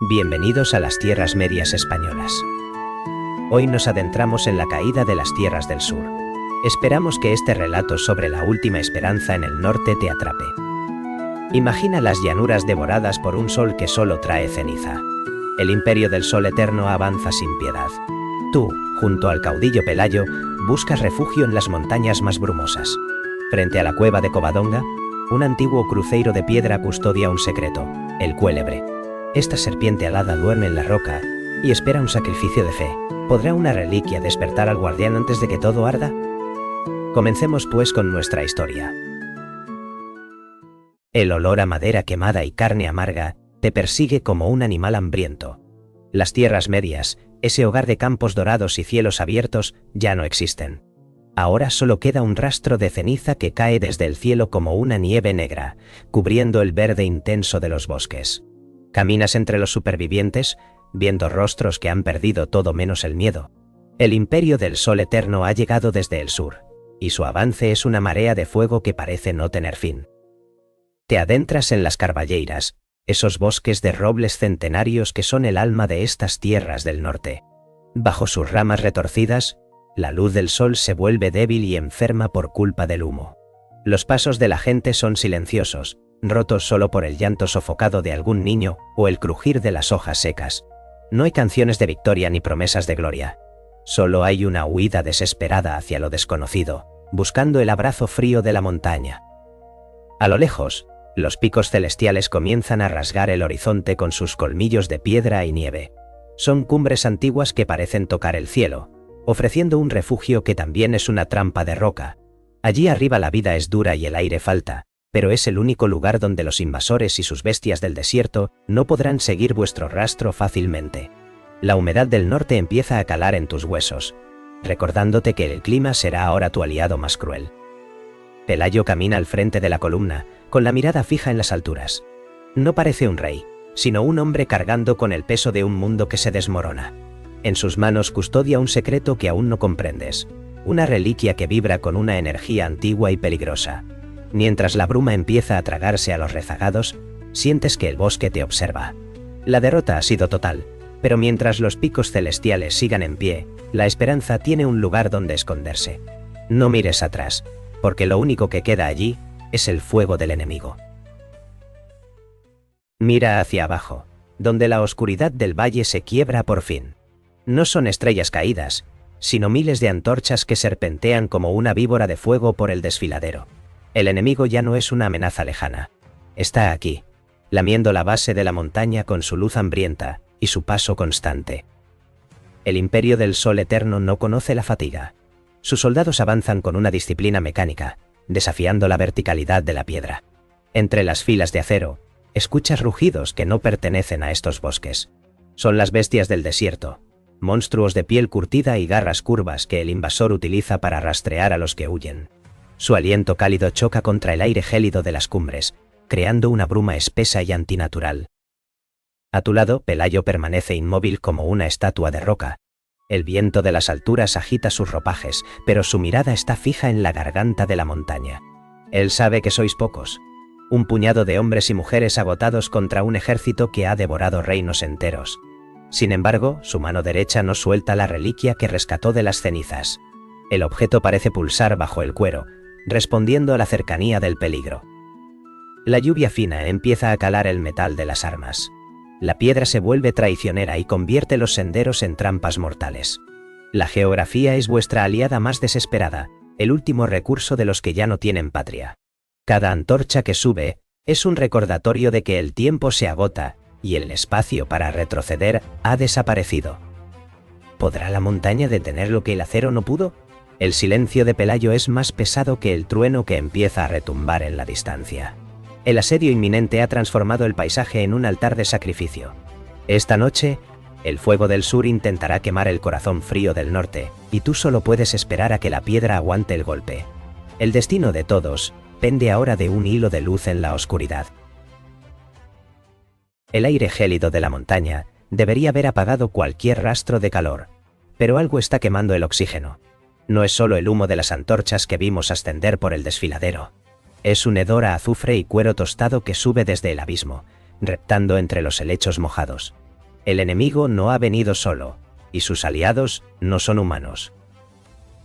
Bienvenidos a las Tierras Medias Españolas. Hoy nos adentramos en la caída de las tierras del sur. Esperamos que este relato sobre la última esperanza en el norte te atrape. Imagina las llanuras devoradas por un sol que solo trae ceniza. El imperio del sol eterno avanza sin piedad. Tú, junto al caudillo Pelayo, buscas refugio en las montañas más brumosas. Frente a la cueva de Covadonga, un antiguo cruceiro de piedra custodia un secreto, el cuélebre. Esta serpiente alada duerme en la roca y espera un sacrificio de fe. ¿Podrá una reliquia despertar al guardián antes de que todo arda? Comencemos pues con nuestra historia. El olor a madera quemada y carne amarga te persigue como un animal hambriento. Las tierras medias, ese hogar de campos dorados y cielos abiertos, ya no existen. Ahora solo queda un rastro de ceniza que cae desde el cielo como una nieve negra, cubriendo el verde intenso de los bosques. Caminas entre los supervivientes, viendo rostros que han perdido todo menos el miedo. El imperio del sol eterno ha llegado desde el sur, y su avance es una marea de fuego que parece no tener fin. Te adentras en las carballeiras, esos bosques de robles centenarios que son el alma de estas tierras del norte. Bajo sus ramas retorcidas, la luz del sol se vuelve débil y enferma por culpa del humo. Los pasos de la gente son silenciosos, rotos solo por el llanto sofocado de algún niño o el crujir de las hojas secas. No hay canciones de victoria ni promesas de gloria. Solo hay una huida desesperada hacia lo desconocido, buscando el abrazo frío de la montaña. A lo lejos, los picos celestiales comienzan a rasgar el horizonte con sus colmillos de piedra y nieve. Son cumbres antiguas que parecen tocar el cielo, ofreciendo un refugio que también es una trampa de roca. Allí arriba la vida es dura y el aire falta, pero es el único lugar donde los invasores y sus bestias del desierto no podrán seguir vuestro rastro fácilmente. La humedad del norte empieza a calar en tus huesos, recordándote que el clima será ahora tu aliado más cruel. Pelayo camina al frente de la columna, con la mirada fija en las alturas. No parece un rey, sino un hombre cargando con el peso de un mundo que se desmorona. En sus manos custodia un secreto que aún no comprendes, una reliquia que vibra con una energía antigua y peligrosa. Mientras la bruma empieza a tragarse a los rezagados, sientes que el bosque te observa. La derrota ha sido total, pero mientras los picos celestiales sigan en pie, la esperanza tiene un lugar donde esconderse. No mires atrás, porque lo único que queda allí es el fuego del enemigo. Mira hacia abajo, donde la oscuridad del valle se quiebra por fin. No son estrellas caídas, sino miles de antorchas que serpentean como una víbora de fuego por el desfiladero. El enemigo ya no es una amenaza lejana. Está aquí, lamiendo la base de la montaña con su luz hambrienta y su paso constante. El imperio del sol eterno no conoce la fatiga. Sus soldados avanzan con una disciplina mecánica, desafiando la verticalidad de la piedra. Entre las filas de acero, escuchas rugidos que no pertenecen a estos bosques. Son las bestias del desierto, monstruos de piel curtida y garras curvas que el invasor utiliza para rastrear a los que huyen. Su aliento cálido choca contra el aire gélido de las cumbres, creando una bruma espesa y antinatural. A tu lado, Pelayo permanece inmóvil como una estatua de roca. El viento de las alturas agita sus ropajes, pero su mirada está fija en la garganta de la montaña. Él sabe que sois pocos, un puñado de hombres y mujeres agotados contra un ejército que ha devorado reinos enteros. Sin embargo, su mano derecha no suelta la reliquia que rescató de las cenizas. El objeto parece pulsar bajo el cuero, respondiendo a la cercanía del peligro. La lluvia fina empieza a calar el metal de las armas. La piedra se vuelve traicionera y convierte los senderos en trampas mortales. La geografía es vuestra aliada más desesperada, el último recurso de los que ya no tienen patria. Cada antorcha que sube es un recordatorio de que el tiempo se agota y el espacio para retroceder ha desaparecido. ¿Podrá la montaña detener lo que el acero no pudo? El silencio de Pelayo es más pesado que el trueno que empieza a retumbar en la distancia. El asedio inminente ha transformado el paisaje en un altar de sacrificio. Esta noche, el fuego del sur intentará quemar el corazón frío del norte, y tú solo puedes esperar a que la piedra aguante el golpe. El destino de todos pende ahora de un hilo de luz en la oscuridad. El aire gélido de la montaña debería haber apagado cualquier rastro de calor, pero algo está quemando el oxígeno. No es solo el humo de las antorchas que vimos ascender por el desfiladero. Es un hedor a azufre y cuero tostado que sube desde el abismo, reptando entre los helechos mojados. El enemigo no ha venido solo, y sus aliados no son humanos.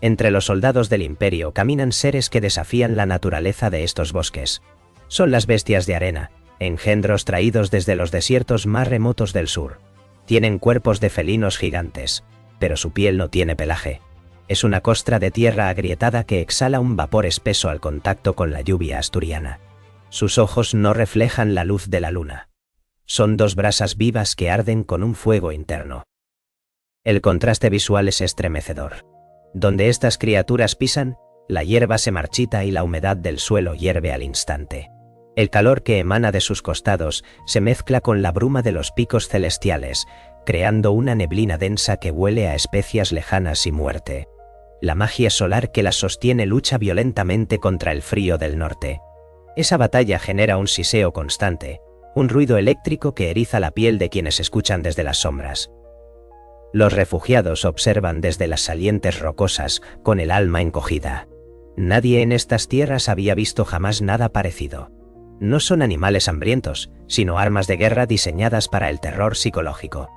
Entre los soldados del Imperio caminan seres que desafían la naturaleza de estos bosques. Son las bestias de arena, engendros traídos desde los desiertos más remotos del sur. Tienen cuerpos de felinos gigantes, pero su piel no tiene pelaje. Es una costra de tierra agrietada que exhala un vapor espeso al contacto con la lluvia asturiana. Sus ojos no reflejan la luz de la luna. Son dos brasas vivas que arden con un fuego interno. El contraste visual es estremecedor. Donde estas criaturas pisan, la hierba se marchita y la humedad del suelo hierve al instante. El calor que emana de sus costados se mezcla con la bruma de los picos celestiales, creando una neblina densa que huele a especias lejanas y muerte. La magia solar que las sostiene lucha violentamente contra el frío del norte. Esa batalla genera un siseo constante, un ruido eléctrico que eriza la piel de quienes escuchan desde las sombras. Los refugiados observan desde las salientes rocosas, con el alma encogida. Nadie en estas tierras había visto jamás nada parecido. No son animales hambrientos, sino armas de guerra diseñadas para el terror psicológico.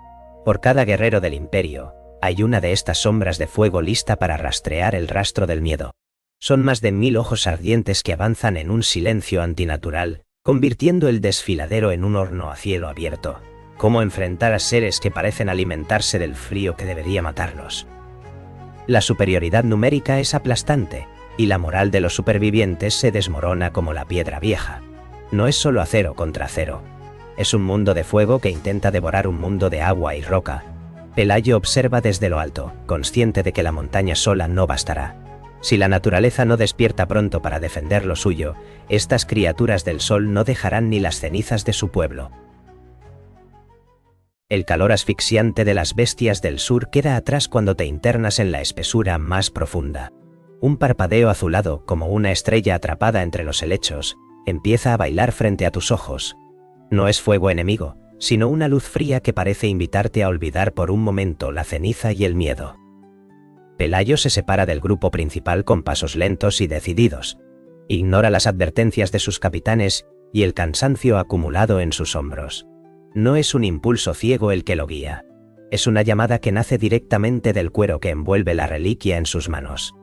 Por cada guerrero del Imperio, hay una de estas sombras de fuego lista para rastrear el rastro del miedo. Son más de 1000 ojos ardientes que avanzan en un silencio antinatural, convirtiendo el desfiladero en un horno a cielo abierto. ¿Cómo enfrentar a seres que parecen alimentarse del frío que debería matarlos? La superioridad numérica es aplastante, y la moral de los supervivientes se desmorona como la piedra vieja. No es solo acero contra acero. Es un mundo de fuego que intenta devorar un mundo de agua y roca. Pelayo observa desde lo alto, consciente de que la montaña sola no bastará. Si la naturaleza no despierta pronto para defender lo suyo, estas criaturas del sol no dejarán ni las cenizas de su pueblo. El calor asfixiante de las bestias del sur queda atrás cuando te internas en la espesura más profunda. Un parpadeo azulado, como una estrella atrapada entre los helechos, empieza a bailar frente a tus ojos. No es fuego enemigo, sino una luz fría que parece invitarte a olvidar por un momento la ceniza y el miedo. Pelayo se separa del grupo principal con pasos lentos y decididos. Ignora las advertencias de sus capitanes y el cansancio acumulado en sus hombros. No es un impulso ciego el que lo guía. Es una llamada que nace directamente del cuero que envuelve la reliquia en sus manos.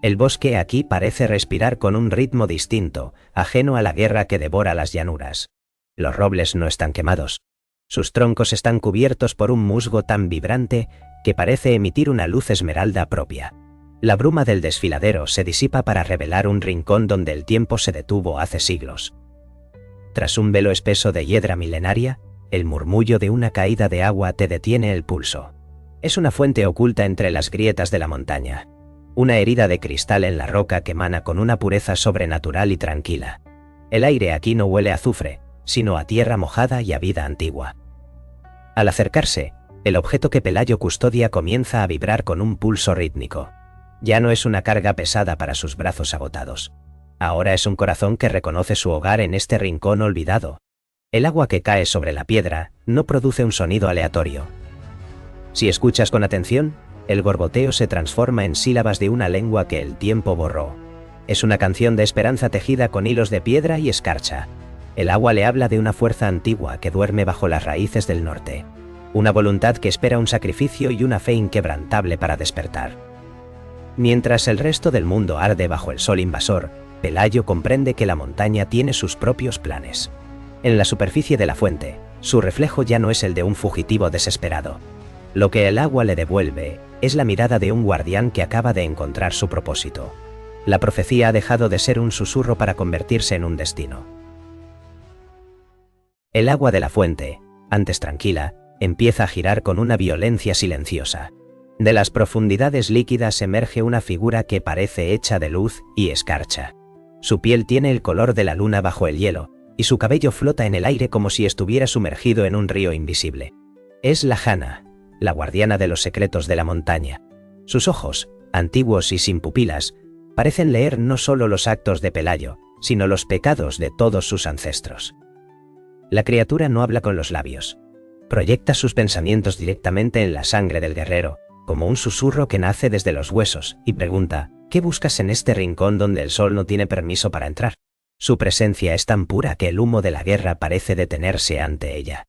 El bosque aquí parece respirar con un ritmo distinto, ajeno a la guerra que devora las llanuras. Los robles no están quemados. Sus troncos están cubiertos por un musgo tan vibrante que parece emitir una luz esmeralda propia. La bruma del desfiladero se disipa para revelar un rincón donde el tiempo se detuvo hace siglos. Tras un velo espeso de hiedra milenaria, el murmullo de una caída de agua te detiene el pulso. Es una fuente oculta entre las grietas de la montaña. Una herida de cristal en la roca que emana con una pureza sobrenatural y tranquila. El aire aquí no huele a azufre, sino a tierra mojada y a vida antigua. Al acercarse, el objeto que Pelayo custodia comienza a vibrar con un pulso rítmico. Ya no es una carga pesada para sus brazos agotados. Ahora es un corazón que reconoce su hogar en este rincón olvidado. El agua que cae sobre la piedra no produce un sonido aleatorio. Si escuchas con atención, el gorboteo se transforma en sílabas de una lengua que el tiempo borró. Es una canción de esperanza tejida con hilos de piedra y escarcha. El agua le habla de una fuerza antigua que duerme bajo las raíces del norte. Una voluntad que espera un sacrificio y una fe inquebrantable para despertar. Mientras el resto del mundo arde bajo el sol invasor, Pelayo comprende que la montaña tiene sus propios planes. En la superficie de la fuente, su reflejo ya no es el de un fugitivo desesperado. Lo que el agua le devuelve es la mirada de un guardián que acaba de encontrar su propósito. La profecía ha dejado de ser un susurro para convertirse en un destino. El agua de la fuente, antes tranquila, empieza a girar con una violencia silenciosa. De las profundidades líquidas emerge una figura que parece hecha de luz y escarcha. Su piel tiene el color de la luna bajo el hielo, y su cabello flota en el aire como si estuviera sumergido en un río invisible. Es la Jana, la guardiana de los secretos de la montaña. Sus ojos, antiguos y sin pupilas, parecen leer no solo los actos de Pelayo, sino los pecados de todos sus ancestros. La criatura no habla con los labios. Proyecta sus pensamientos directamente en la sangre del guerrero, como un susurro que nace desde los huesos, y pregunta: ¿qué buscas en este rincón donde el sol no tiene permiso para entrar? Su presencia es tan pura que el humo de la guerra parece detenerse ante ella.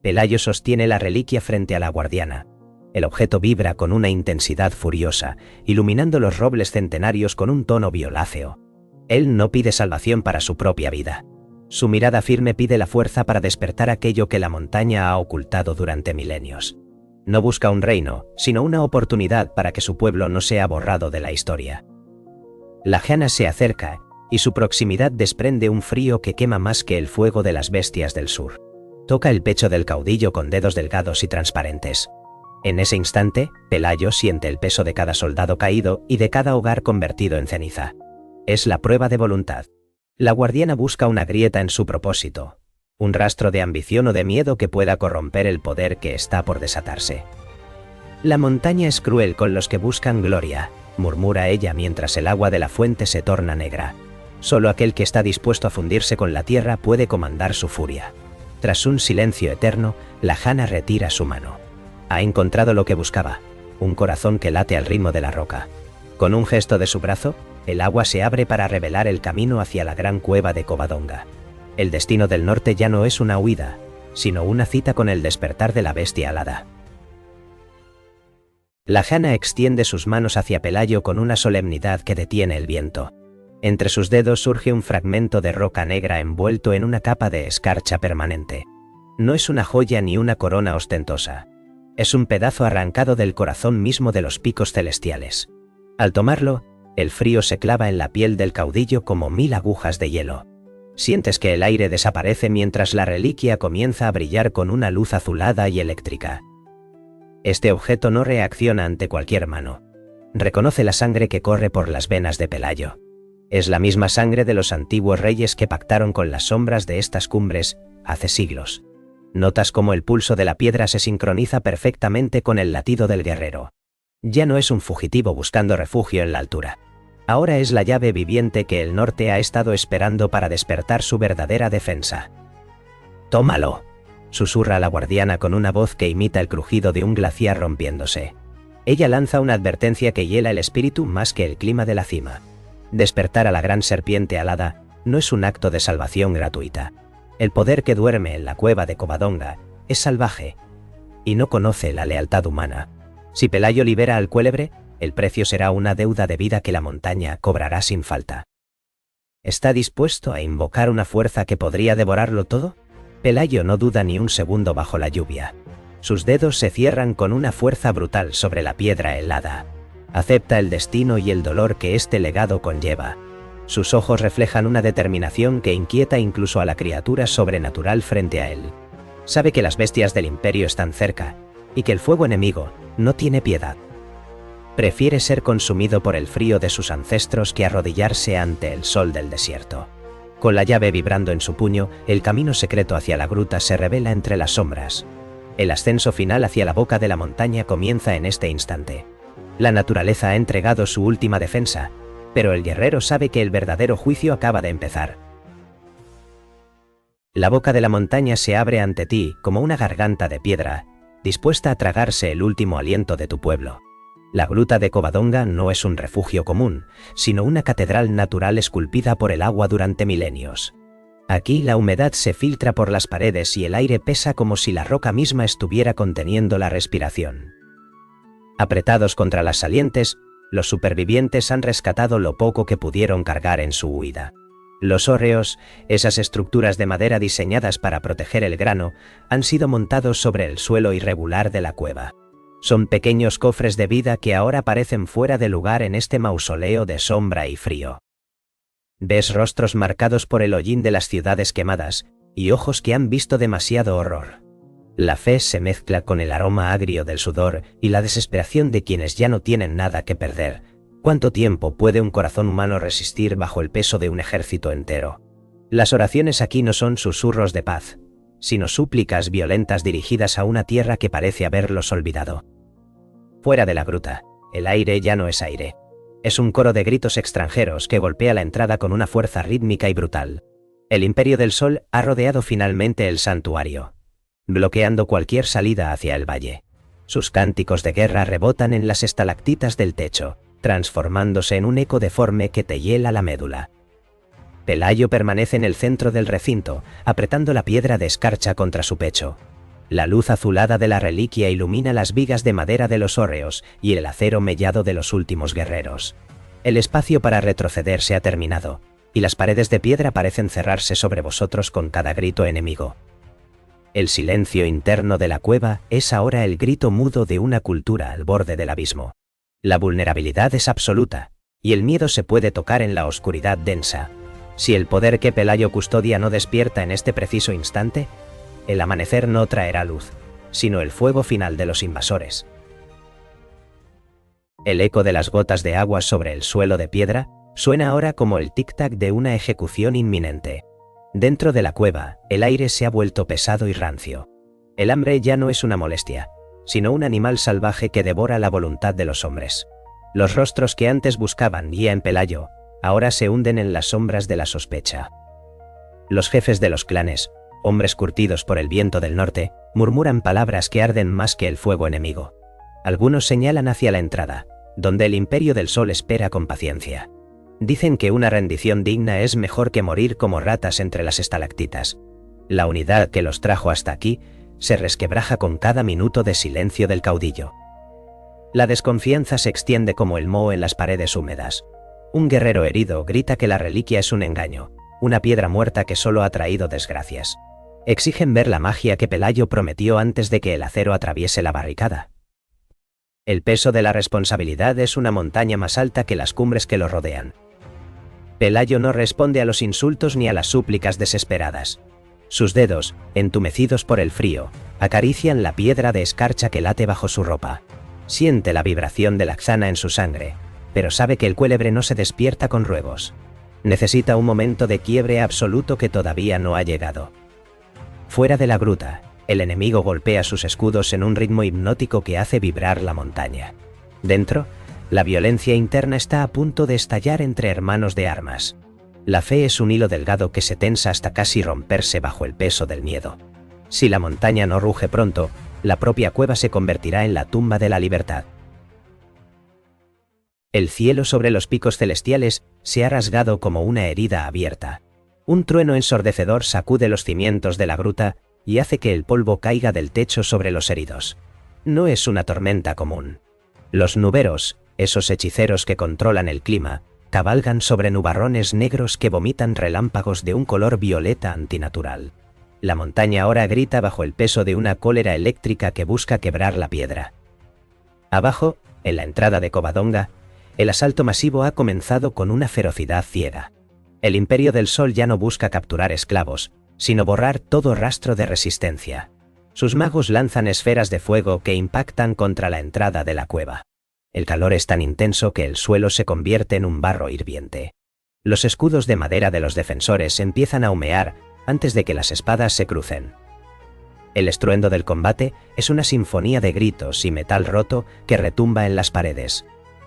Pelayo sostiene la reliquia frente a la guardiana. El objeto vibra con una intensidad furiosa, iluminando los robles centenarios con un tono violáceo. Él no pide salvación para su propia vida. Su mirada firme pide la fuerza para despertar aquello que la montaña ha ocultado durante milenios. No busca un reino, sino una oportunidad para que su pueblo no sea borrado de la historia. La jana se acerca, y su proximidad desprende un frío que quema más que el fuego de las bestias del sur. Toca el pecho del caudillo con dedos delgados y transparentes. En ese instante, Pelayo siente el peso de cada soldado caído y de cada hogar convertido en ceniza. Es la prueba de voluntad. La guardiana busca una grieta en su propósito, un rastro de ambición o de miedo que pueda corromper el poder que está por desatarse. La montaña es cruel con los que buscan gloria, murmura ella mientras el agua de la fuente se torna negra. Solo aquel que está dispuesto a fundirse con la tierra puede comandar su furia. Tras un silencio eterno, la jana retira su mano. Ha encontrado lo que buscaba, un corazón que late al ritmo de la roca. Con un gesto de su brazo, el agua se abre para revelar el camino hacia la gran cueva de Covadonga. El destino del norte ya no es una huida, sino una cita con el despertar de la bestia alada. La jana extiende sus manos hacia Pelayo con una solemnidad que detiene el viento. Entre sus dedos surge un fragmento de roca negra envuelto en una capa de escarcha permanente. No es una joya ni una corona ostentosa. Es un pedazo arrancado del corazón mismo de los picos celestiales. Al tomarlo, el frío se clava en la piel del caudillo como 1000 agujas de hielo. Sientes que el aire desaparece mientras la reliquia comienza a brillar con una luz azulada y eléctrica. Este objeto no reacciona ante cualquier mano. Reconoce la sangre que corre por las venas de Pelayo. Es la misma sangre de los antiguos reyes que pactaron con las sombras de estas cumbres hace siglos. Notas cómo el pulso de la piedra se sincroniza perfectamente con el latido del guerrero. Ya no es un fugitivo buscando refugio en la altura. Ahora es la llave viviente que el norte ha estado esperando para despertar su verdadera defensa. «Tómalo», susurra la guardiana con una voz que imita el crujido de un glaciar rompiéndose. Ella lanza una advertencia que hiela el espíritu más que el clima de la cima. Despertar a la gran serpiente alada no es un acto de salvación gratuita. El poder que duerme en la cueva de Covadonga es salvaje y no conoce la lealtad humana. Si Pelayo libera al cuélebre, el precio será una deuda de vida que la montaña cobrará sin falta. ¿Está dispuesto a invocar una fuerza que podría devorarlo todo? Pelayo no duda ni un segundo bajo la lluvia. Sus dedos se cierran con una fuerza brutal sobre la piedra helada. Acepta el destino y el dolor que este legado conlleva. Sus ojos reflejan una determinación que inquieta incluso a la criatura sobrenatural frente a él. Sabe que las bestias del imperio están cerca, y que el fuego enemigo no tiene piedad. Prefiere ser consumido por el frío de sus ancestros que arrodillarse ante el sol del desierto. Con la llave vibrando en su puño, el camino secreto hacia la gruta se revela entre las sombras. El ascenso final hacia la boca de la montaña comienza en este instante. La naturaleza ha entregado su última defensa, pero el guerrero sabe que el verdadero juicio acaba de empezar. La boca de la montaña se abre ante ti como una garganta de piedra, dispuesta a tragarse el último aliento de tu pueblo. La gruta de Covadonga no es un refugio común, sino una catedral natural esculpida por el agua durante milenios. Aquí la humedad se filtra por las paredes y el aire pesa como si la roca misma estuviera conteniendo la respiración. Apretados contra las salientes, los supervivientes han rescatado lo poco que pudieron cargar en su huida. Los hórreos, esas estructuras de madera diseñadas para proteger el grano, han sido montados sobre el suelo irregular de la cueva. Son pequeños cofres de vida que ahora parecen fuera de lugar en este mausoleo de sombra y frío. Ves rostros marcados por el hollín de las ciudades quemadas y ojos que han visto demasiado horror. La fe se mezcla con el aroma agrio del sudor y la desesperación de quienes ya no tienen nada que perder. ¿Cuánto tiempo puede un corazón humano resistir bajo el peso de un ejército entero? Las oraciones aquí no son susurros de paz, sino súplicas violentas dirigidas a una tierra que parece haberlos olvidado. Fuera de la gruta, el aire ya no es aire. Es un coro de gritos extranjeros que golpea la entrada con una fuerza rítmica y brutal. El Imperio del Sol ha rodeado finalmente el santuario, bloqueando cualquier salida hacia el valle. Sus cánticos de guerra rebotan en las estalactitas del techo, transformándose en un eco deforme que te hiela la médula. Pelayo permanece en el centro del recinto, apretando la piedra de escarcha contra su pecho. La luz azulada de la reliquia ilumina las vigas de madera de los hórreos y el acero mellado de los últimos guerreros. El espacio para retroceder se ha terminado, y las paredes de piedra parecen cerrarse sobre vosotros con cada grito enemigo. El silencio interno de la cueva es ahora el grito mudo de una cultura al borde del abismo. La vulnerabilidad es absoluta, y el miedo se puede tocar en la oscuridad densa. Si el poder que Pelayo custodia no despierta en este preciso instante, el amanecer no traerá luz, sino el fuego final de los invasores. El eco de las gotas de agua sobre el suelo de piedra suena ahora como el tic-tac de una ejecución inminente. Dentro de la cueva, el aire se ha vuelto pesado y rancio. El hambre ya no es una molestia, sino un animal salvaje que devora la voluntad de los hombres. Los rostros que antes buscaban guía en Pelayo, ahora se hunden en las sombras de la sospecha. Los jefes de los clanes, hombres curtidos por el viento del norte, murmuran palabras que arden más que el fuego enemigo. Algunos señalan hacia la entrada, donde el Imperio del Sol espera con paciencia. Dicen que una rendición digna es mejor que morir como ratas entre las estalactitas. La unidad que los trajo hasta aquí se resquebraja con cada minuto de silencio del caudillo. La desconfianza se extiende como el moho en las paredes húmedas. Un guerrero herido grita que la reliquia es un engaño, una piedra muerta que solo ha traído desgracias. Exigen ver la magia que Pelayo prometió antes de que el acero atraviese la barricada. El peso de la responsabilidad es una montaña más alta que las cumbres que lo rodean. Pelayo no responde a los insultos ni a las súplicas desesperadas. Sus dedos, entumecidos por el frío, acarician la piedra de escarcha que late bajo su ropa. Siente la vibración de la xana en su sangre, pero sabe que el cuélebre no se despierta con ruegos. Necesita un momento de quiebre absoluto que todavía no ha llegado. Fuera de la gruta, el enemigo golpea sus escudos en un ritmo hipnótico que hace vibrar la montaña. Dentro, la violencia interna está a punto de estallar entre hermanos de armas. La fe es un hilo delgado que se tensa hasta casi romperse bajo el peso del miedo. Si la montaña no ruge pronto, la propia cueva se convertirá en la tumba de la libertad. El cielo sobre los picos celestiales se ha rasgado como una herida abierta. Un trueno ensordecedor sacude los cimientos de la gruta y hace que el polvo caiga del techo sobre los heridos. No es una tormenta común. Los nuberos, esos hechiceros que controlan el clima, cabalgan sobre nubarrones negros que vomitan relámpagos de un color violeta antinatural. La montaña ahora grita bajo el peso de una cólera eléctrica que busca quebrar la piedra. Abajo, en la entrada de Covadonga, el asalto masivo ha comenzado con una ferocidad ciega. El Imperio del Sol ya no busca capturar esclavos, sino borrar todo rastro de resistencia. Sus magos lanzan esferas de fuego que impactan contra la entrada de la cueva. El calor es tan intenso que el suelo se convierte en un barro hirviente. Los escudos de madera de los defensores empiezan a humear antes de que las espadas se crucen. El estruendo del combate es una sinfonía de gritos y metal roto que retumba en las paredes.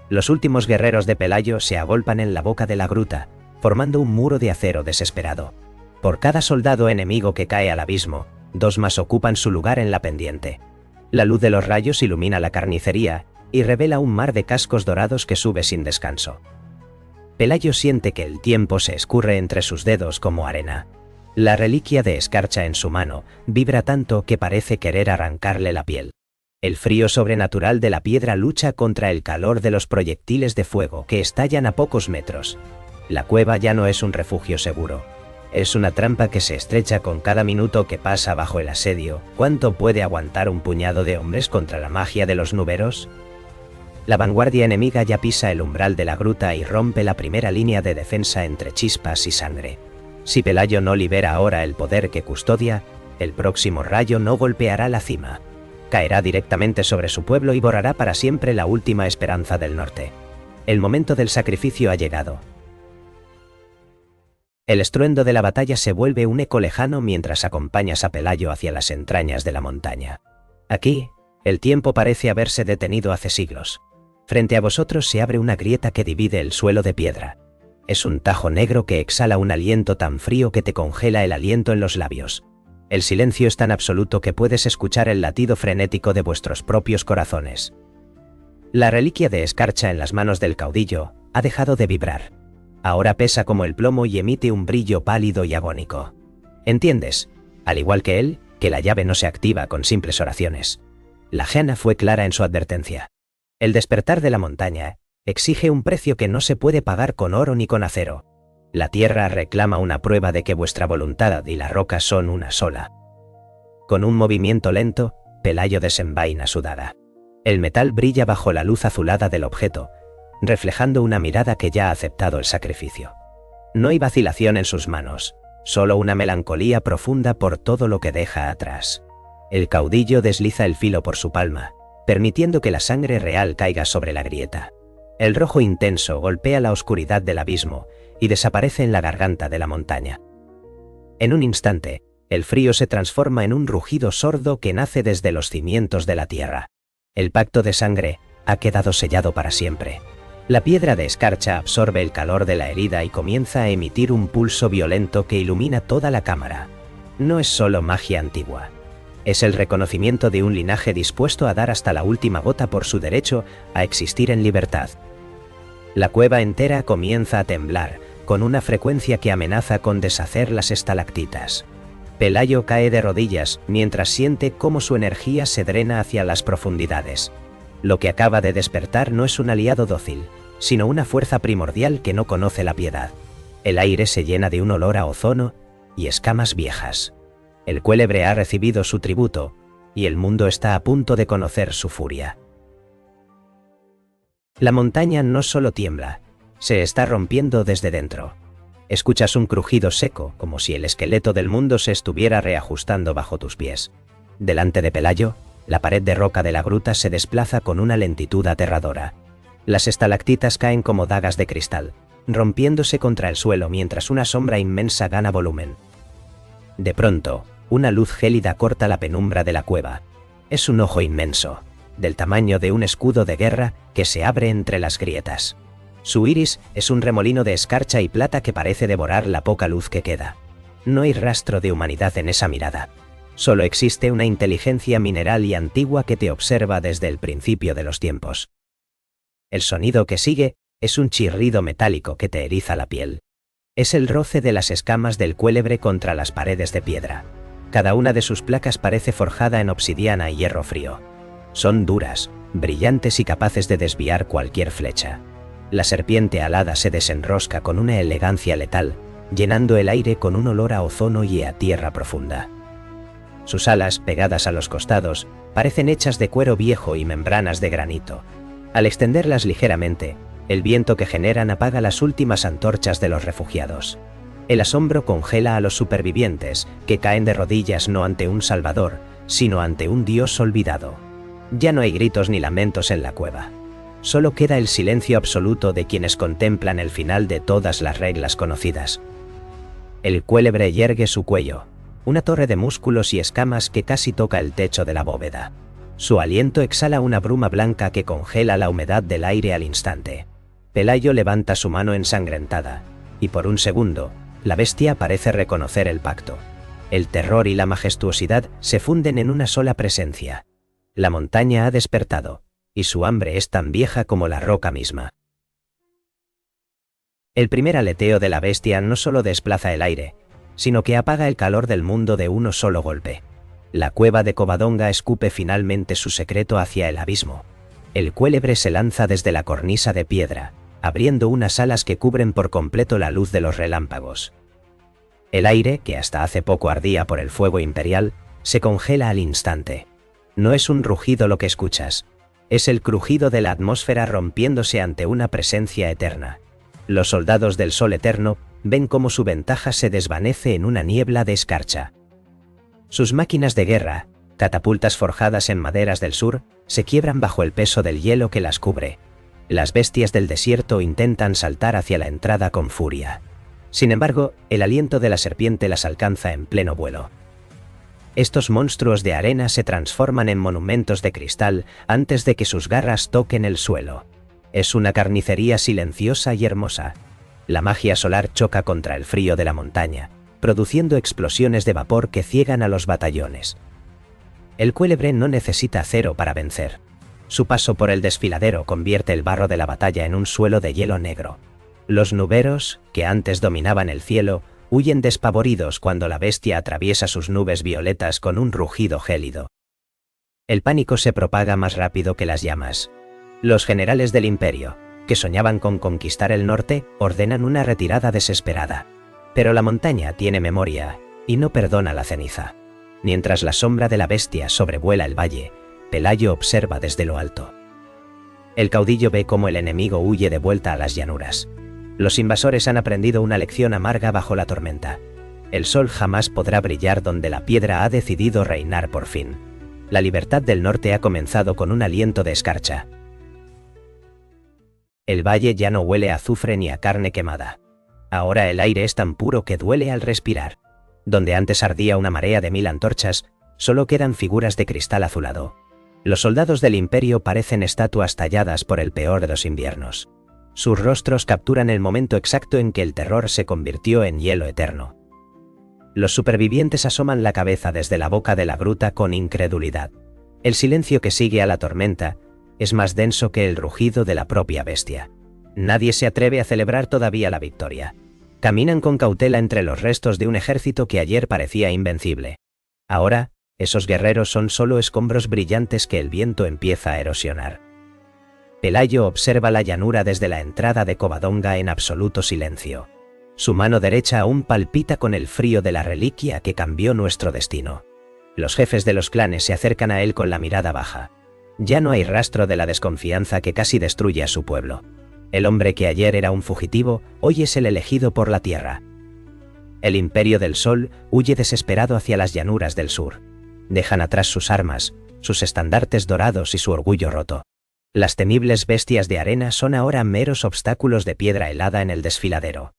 Los últimos guerreros de Pelayo se agolpan en la boca de la gruta, formando un muro de acero desesperado. Por cada soldado enemigo que cae al abismo, dos más ocupan su lugar en la pendiente. La luz de los rayos ilumina la carnicería y revela un mar de cascos dorados que sube sin descanso. Pelayo siente que el tiempo se escurre entre sus dedos como arena. La reliquia de escarcha en su mano vibra tanto que parece querer arrancarle la piel. El frío sobrenatural de la piedra lucha contra el calor de los proyectiles de fuego que estallan a pocos metros. La cueva ya no es un refugio seguro. Es una trampa que se estrecha con cada minuto que pasa bajo el asedio. ¿Cuánto puede aguantar un puñado de hombres contra la magia de los nuberos? La vanguardia enemiga ya pisa el umbral de la gruta y rompe la primera línea de defensa entre chispas y sangre. Si Pelayo no libera ahora el poder que custodia, el próximo rayo no golpeará la cima. Caerá directamente sobre su pueblo y borrará para siempre la última esperanza del norte. El momento del sacrificio ha llegado. El estruendo de la batalla se vuelve un eco lejano mientras acompañas a Pelayo hacia las entrañas de la montaña. Aquí, el tiempo parece haberse detenido hace siglos. Frente a vosotros se abre una grieta que divide el suelo de piedra. Es un tajo negro que exhala un aliento tan frío que te congela el aliento en los labios. El silencio es tan absoluto que puedes escuchar el latido frenético de vuestros propios corazones. La reliquia de escarcha en las manos del caudillo ha dejado de vibrar. Ahora pesa como el plomo y emite un brillo pálido y agónico. ¿Entiendes? Al igual que él, que la llave no se activa con simples oraciones. La Jana fue clara en su advertencia. El despertar de la montaña exige un precio que no se puede pagar con oro ni con acero. La tierra reclama una prueba de que vuestra voluntad y la roca son una sola. Con un movimiento lento, Pelayo desenvaina su daga. El metal brilla bajo la luz azulada del objeto, reflejando una mirada que ya ha aceptado el sacrificio. No hay vacilación en sus manos, solo una melancolía profunda por todo lo que deja atrás. El caudillo desliza el filo por su palma, permitiendo que la sangre real caiga sobre la grieta. El rojo intenso golpea la oscuridad del abismo y desaparece en la garganta de la montaña. En un instante, el frío se transforma en un rugido sordo que nace desde los cimientos de la tierra. El pacto de sangre ha quedado sellado para siempre. La piedra de escarcha absorbe el calor de la herida y comienza a emitir un pulso violento que ilumina toda la cámara. No es solo magia antigua. Es el reconocimiento de un linaje dispuesto a dar hasta la última gota por su derecho a existir en libertad. La cueva entera comienza a temblar, con una frecuencia que amenaza con deshacer las estalactitas. Pelayo cae de rodillas mientras siente cómo su energía se drena hacia las profundidades. Lo que acaba de despertar no es un aliado dócil, sino una fuerza primordial que no conoce la piedad. El aire se llena de un olor a ozono y escamas viejas. El cuélebre ha recibido su tributo, y el mundo está a punto de conocer su furia. La montaña no solo tiembla, se está rompiendo desde dentro. Escuchas un crujido seco, como si el esqueleto del mundo se estuviera reajustando bajo tus pies. Delante de Pelayo, la pared de roca de la gruta se desplaza con una lentitud aterradora. Las estalactitas caen como dagas de cristal, rompiéndose contra el suelo mientras una sombra inmensa gana volumen. De pronto, una luz gélida corta la penumbra de la cueva. Es un ojo inmenso, del tamaño de un escudo de guerra que se abre entre las grietas. Su iris es un remolino de escarcha y plata que parece devorar la poca luz que queda. No hay rastro de humanidad en esa mirada. Solo existe una inteligencia mineral y antigua que te observa desde el principio de los tiempos. El sonido que sigue es un chirrido metálico que te eriza la piel. Es el roce de las escamas del cuélebre contra las paredes de piedra. Cada una de sus placas parece forjada en obsidiana y hierro frío. Son duras, brillantes y capaces de desviar cualquier flecha. La serpiente alada se desenrosca con una elegancia letal, llenando el aire con un olor a ozono y a tierra profunda. Sus alas, pegadas a los costados, parecen hechas de cuero viejo y membranas de granito. Al extenderlas ligeramente, el viento que generan apaga las últimas antorchas de los refugiados. El asombro congela a los supervivientes, que caen de rodillas no ante un salvador, sino ante un dios olvidado. Ya no hay gritos ni lamentos en la cueva. Solo queda el silencio absoluto de quienes contemplan el final de todas las reglas conocidas. El cuélebre yergue su cuello, una torre de músculos y escamas que casi toca el techo de la bóveda. Su aliento exhala una bruma blanca que congela la humedad del aire al instante. Pelayo levanta su mano ensangrentada, y por un segundo, la bestia parece reconocer el pacto. El terror y la majestuosidad se funden en una sola presencia. La montaña ha despertado, y su hambre es tan vieja como la roca misma. El primer aleteo de la bestia no solo desplaza el aire, sino que apaga el calor del mundo de uno solo golpe. La cueva de Covadonga escupe finalmente su secreto hacia el abismo. El cuélebre se lanza desde la cornisa de piedra, abriendo unas alas que cubren por completo la luz de los relámpagos. El aire, que hasta hace poco ardía por el fuego imperial, se congela al instante. No es un rugido lo que escuchas, es el crujido de la atmósfera rompiéndose ante una presencia eterna. Los soldados del sol eterno ven cómo su ventaja se desvanece en una niebla de escarcha. Sus máquinas de guerra, catapultas forjadas en maderas del sur, se quiebran bajo el peso del hielo que las cubre. Las bestias del desierto intentan saltar hacia la entrada con furia. Sin embargo, el aliento de la serpiente las alcanza en pleno vuelo. Estos monstruos de arena se transforman en monumentos de cristal antes de que sus garras toquen el suelo. Es una carnicería silenciosa y hermosa. La magia solar choca contra el frío de la montaña, produciendo explosiones de vapor que ciegan a los batallones. El cuélebre no necesita acero para vencer. Su paso por el desfiladero convierte el barro de la batalla en un suelo de hielo negro. Los nuberos, que antes dominaban el cielo, huyen despavoridos cuando la bestia atraviesa sus nubes violetas con un rugido gélido. El pánico se propaga más rápido que las llamas. Los generales del imperio, que soñaban con conquistar el norte, ordenan una retirada desesperada. Pero la montaña tiene memoria y no perdona la ceniza. Mientras la sombra de la bestia sobrevuela el valle, Pelayo observa desde lo alto. El caudillo ve cómo el enemigo huye de vuelta a las llanuras. Los invasores han aprendido una lección amarga bajo la tormenta. El sol jamás podrá brillar donde la piedra ha decidido reinar por fin. La libertad del norte ha comenzado con un aliento de escarcha. El valle ya no huele a azufre ni a carne quemada. Ahora el aire es tan puro que duele al respirar. Donde antes ardía una marea de 1000 antorchas, solo quedan figuras de cristal azulado. Los soldados del imperio parecen estatuas talladas por el peor de los inviernos. Sus rostros capturan el momento exacto en que el terror se convirtió en hielo eterno. Los supervivientes asoman la cabeza desde la boca de la gruta con incredulidad. El silencio que sigue a la tormenta es más denso que el rugido de la propia bestia. Nadie se atreve a celebrar todavía la victoria. Caminan con cautela entre los restos de un ejército que ayer parecía invencible. Ahora, esos guerreros son solo escombros brillantes que el viento empieza a erosionar. Pelayo observa la llanura desde la entrada de Covadonga en absoluto silencio. Su mano derecha aún palpita con el frío de la reliquia que cambió nuestro destino. Los jefes de los clanes se acercan a él con la mirada baja. Ya no hay rastro de la desconfianza que casi destruye a su pueblo. El hombre que ayer era un fugitivo, hoy es el elegido por la tierra. El Imperio del Sol huye desesperado hacia las llanuras del sur. Dejan atrás sus armas, sus estandartes dorados y su orgullo roto. Las temibles bestias de arena son ahora meros obstáculos de piedra helada en el desfiladero.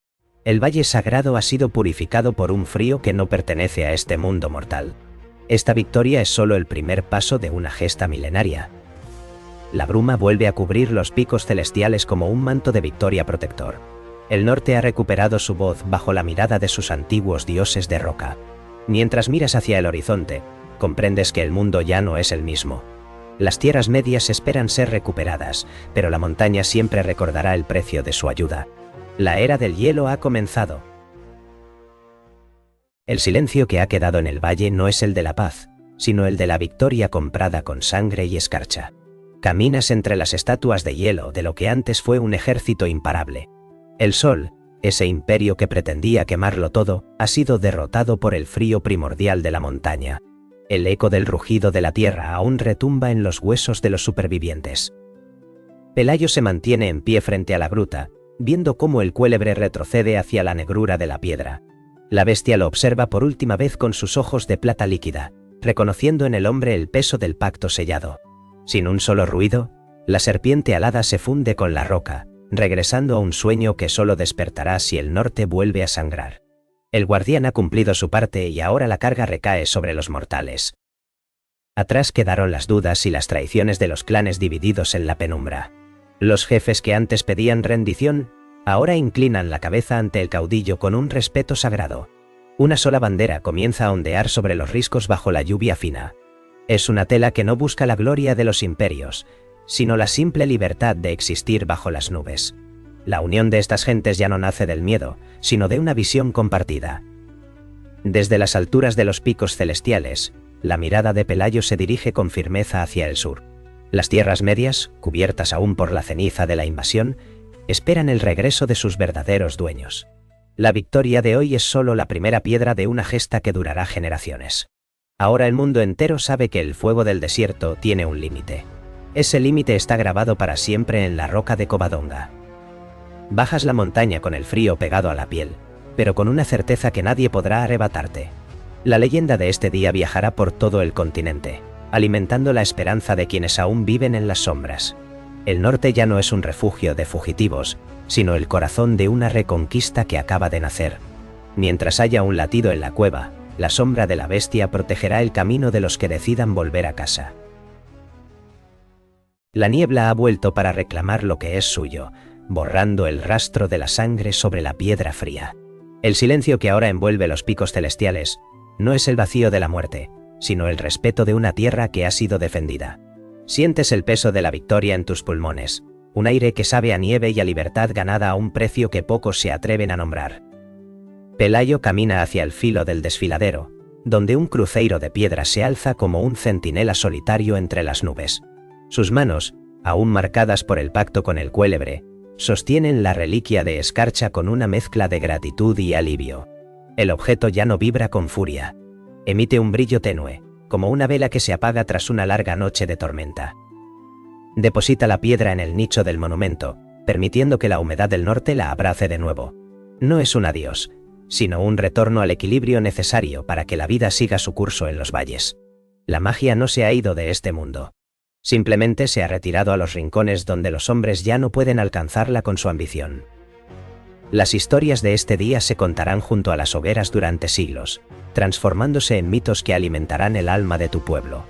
El valle sagrado ha sido purificado por un frío que no pertenece a este mundo mortal. Esta victoria es solo el primer paso de una gesta milenaria. La bruma vuelve a cubrir los picos celestiales como un manto de victoria protector. El norte ha recuperado su voz bajo la mirada de sus antiguos dioses de roca. Mientras miras hacia el horizonte, comprendes que el mundo ya no es el mismo. Las tierras medias esperan ser recuperadas, pero la montaña siempre recordará el precio de su ayuda. La era del hielo ha comenzado. El silencio que ha quedado en el valle no es el de la paz, sino el de la victoria comprada con sangre y escarcha. Caminas entre las estatuas de hielo de lo que antes fue un ejército imparable. El sol, ese imperio que pretendía quemarlo todo, ha sido derrotado por el frío primordial de la montaña. El eco del rugido de la tierra aún retumba en los huesos de los supervivientes. Pelayo se mantiene en pie frente a la gruta, viendo cómo el cuélebre retrocede hacia la negrura de la piedra. La bestia lo observa por última vez con sus ojos de plata líquida, reconociendo en el hombre el peso del pacto sellado. Sin un solo ruido, la serpiente alada se funde con la roca, regresando a un sueño que solo despertará si el norte vuelve a sangrar. El guardián ha cumplido su parte y ahora la carga recae sobre los mortales. Atrás quedaron las dudas y las traiciones de los clanes divididos en la penumbra. Los jefes que antes pedían rendición, ahora inclinan la cabeza ante el caudillo con un respeto sagrado. Una sola bandera comienza a ondear sobre los riscos bajo la lluvia fina. Es una tela que no busca la gloria de los imperios, sino la simple libertad de existir bajo las nubes. La unión de estas gentes ya no nace del miedo, sino de una visión compartida. Desde las alturas de los picos celestiales, la mirada de Pelayo se dirige con firmeza hacia el sur. Las tierras medias, cubiertas aún por la ceniza de la invasión, esperan el regreso de sus verdaderos dueños. La victoria de hoy es solo la primera piedra de una gesta que durará generaciones. Ahora el mundo entero sabe que el fuego del desierto tiene un límite. Ese límite está grabado para siempre en la roca de Covadonga. Bajas la montaña con el frío pegado a la piel, pero con una certeza que nadie podrá arrebatarte. La leyenda de este día viajará por todo el continente, alimentando la esperanza de quienes aún viven en las sombras. El norte ya no es un refugio de fugitivos, sino el corazón de una reconquista que acaba de nacer. Mientras haya un latido en la cueva, la sombra de la bestia protegerá el camino de los que decidan volver a casa. La niebla ha vuelto para reclamar lo que es suyo, borrando el rastro de la sangre sobre la piedra fría. El silencio que ahora envuelve los picos celestiales no es el vacío de la muerte, sino el respeto de una tierra que ha sido defendida. Sientes el peso de la victoria en tus pulmones, un aire que sabe a nieve y a libertad ganada a un precio que pocos se atreven a nombrar. Pelayo camina hacia el filo del desfiladero, donde un cruceiro de piedra se alza como un centinela solitario entre las nubes. Sus manos, aún marcadas por el pacto con el cuélebre, sostienen la reliquia de escarcha con una mezcla de gratitud y alivio. El objeto ya no vibra con furia. Emite un brillo tenue, como una vela que se apaga tras una larga noche de tormenta. Deposita la piedra en el nicho del monumento, permitiendo que la humedad del norte la abrace de nuevo. No es un adiós, sino un retorno al equilibrio necesario para que la vida siga su curso en los valles. La magia no se ha ido de este mundo. Simplemente se ha retirado a los rincones donde los hombres ya no pueden alcanzarla con su ambición. Las historias de este día se contarán junto a las hogueras durante siglos, transformándose en mitos que alimentarán el alma de tu pueblo.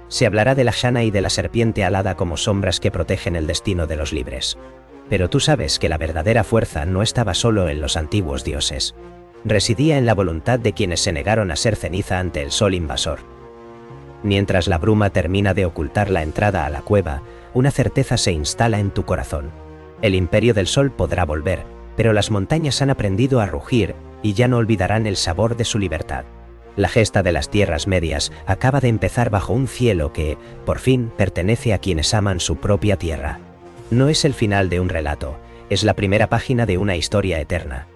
Se hablará de la Shana y de la serpiente alada como sombras que protegen el destino de los libres. Pero tú sabes que la verdadera fuerza no estaba solo en los antiguos dioses. Residía en la voluntad de quienes se negaron a ser ceniza ante el sol invasor. Mientras la bruma termina de ocultar la entrada a la cueva, una certeza se instala en tu corazón. El imperio del sol podrá volver, pero las montañas han aprendido a rugir y ya no olvidarán el sabor de su libertad. La gesta de las tierras medias acaba de empezar bajo un cielo que, por fin, pertenece a quienes aman su propia tierra. No es el final de un relato, es la primera página de una historia eterna.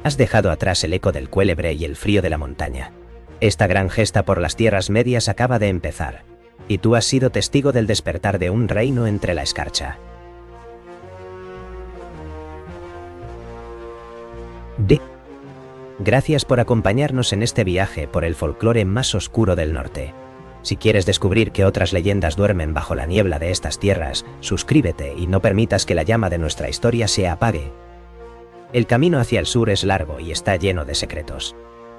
Has dejado atrás el eco del cuélebre y el frío de la montaña. Esta gran gesta por las tierras medias acaba de empezar, y tú has sido testigo del despertar de un reino entre la escarcha. Gracias por acompañarnos en este viaje por el folclore más oscuro del norte. Si quieres descubrir qué otras leyendas duermen bajo la niebla de estas tierras, suscríbete y no permitas que la llama de nuestra historia se apague. El camino hacia el sur es largo y está lleno de secretos.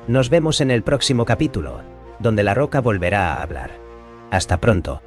Nos vemos en el próximo capítulo, donde la roca volverá a hablar. Hasta pronto.